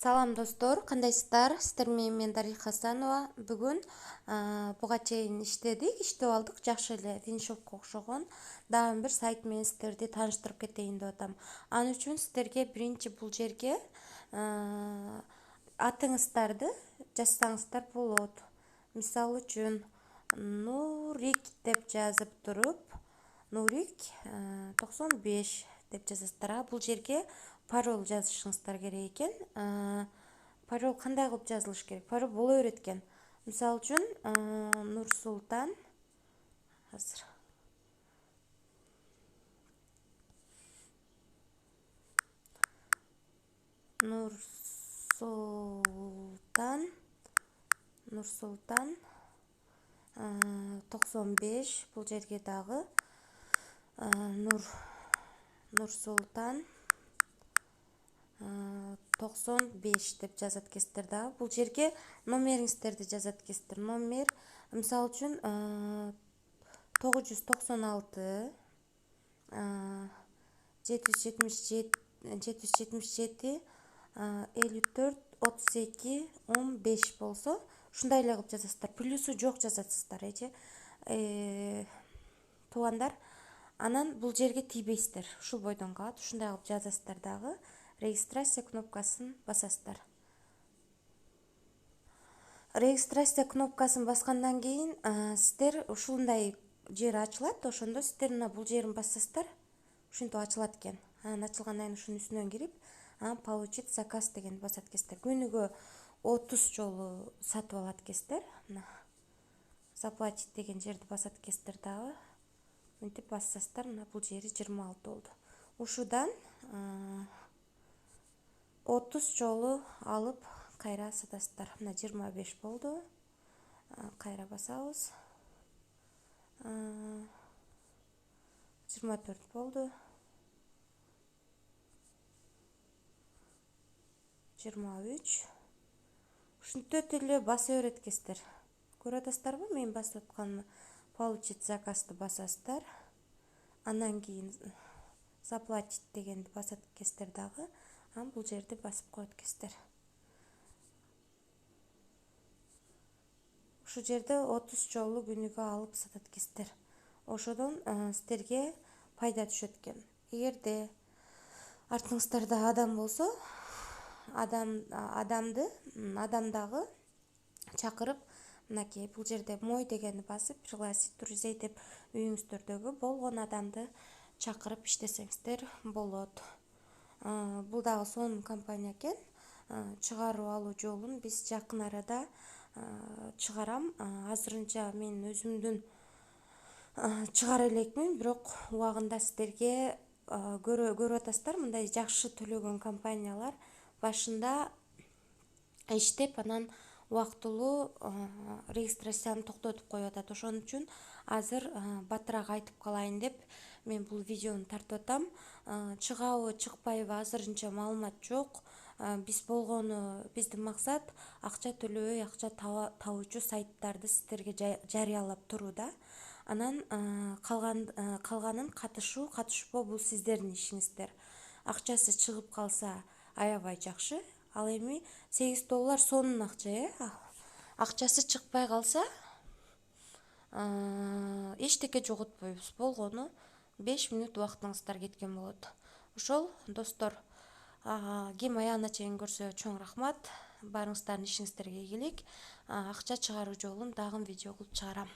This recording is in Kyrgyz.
Салам достор, кандайсыздар? Сиздер менен мен Дариха Хасанова. Бүгүн буга чейин иштеп алдык. Жакшы эле виншопко окшогон дагы бир сайт менен сиздерди тааныштырып кетейин деп атам. Ал үчүн сиздерге биринчи бул жерге атыңыздарды жазсаңыздар болот. Мисалы үчүн Нурик деп жазып туруп, Нурик 95 деп жазасыздар. Бул жерге пароль жазышыңыздар керек экен. Пароль кандай кылып жазылыш керек? Пароль боло берет экен. Мисалы үчүн Нурсултан азыр Нурсултан 95. Бул жерге дагы Нурсултан 95 деп жазат экенсиздер дагы. Бул жерге номериңиздерди жазат экенсиздер. Номер, мисалы үчүн 996 777 54 32 15 болсо, ушундай эле кылып жазасыздар. Плюсу жок жазасыздар, туугандар. Анан бул жерге тийбейсиздер. Ушул бойдон калат. Ушундай кылып жазасыздар дагы. Регистрация кнопкасын басасыздар. Регистрация кнопкасын баскандан кийин сиздер ушундай жер ачылат. Ошондо сиздер мына бул жерин бассаңыздар, ушинтип ачылат экен. Анан ачылгандан кийин ушунун үстүнөн кирип, получить заказ дегенди басат экенсиздер. Күнүгө 30 жолу сатып алат экенсиздер. Мына заплатить деген жерди басат экенсиздер дагы. Мынтип бассаңыздар, мына бул жери 26 болду. Ушудан 30 жолу алып кайра сатасыздар. Мына 25 болду. Кайра басабыз. 24 болду. 23. Ушинтип эле баса берет экенсиздер. Көрүп атасыздарбы? Мен басып атканымды. Получить заказды басасыздар. Андан кийин заплатить дегенди басат экенсиздер дагы. Бул жерди басып коет экенсиздер. Ушу жерде 30 жолу күнүгө алып сатат экенсиздер. Ошодон сиздерге пайда түшөт экен. Эгерде артыңыздарда адам болсо, адамдагы чакырып, мынакей бул жерде мой дегенди басып, пригласить друзей деп үйүңүздөрдөгү болгон адамды чакырып иштесеңиздер болот. Бул дагы сонун компания экен. Чыгарып алуу жолун биз жакын арада чыгарам. Азырынча мен өзүмдүн чыгара элекмин, бирок убагында сиздерге көрүп атасыздар, мындай жакшы төлөгөн компаниялар башында иштеп, анан убактылуу регистрацияны токтотуп коюп атат. Ошон үчүн азыр батыраак айтып калайын деп мен бул видеону тартып атам. Чыгабы, чыкпайбы азырынча маалымат жок. Биздин максат акча төлөбөй акча табуучу сайттарды сиздерге жарыялап туруу да. Анан калганын катышпоо бул сиздердин ишиңиздер. Акчасы чыгып калса аябай жакшы. Ал эми $8 сонун акча, акчасы чыкпай калса эчтеке жоготпойбуз. Болгону 5 мүнөт убактыңыздар кеткен болот. Ошол достор, ким аягына чейин көрсө чоң рахмат. Баарыңыздардын ишиңиздерге ийгилик. Акча чыгаруу жолун дагы видео кылып чыгарам.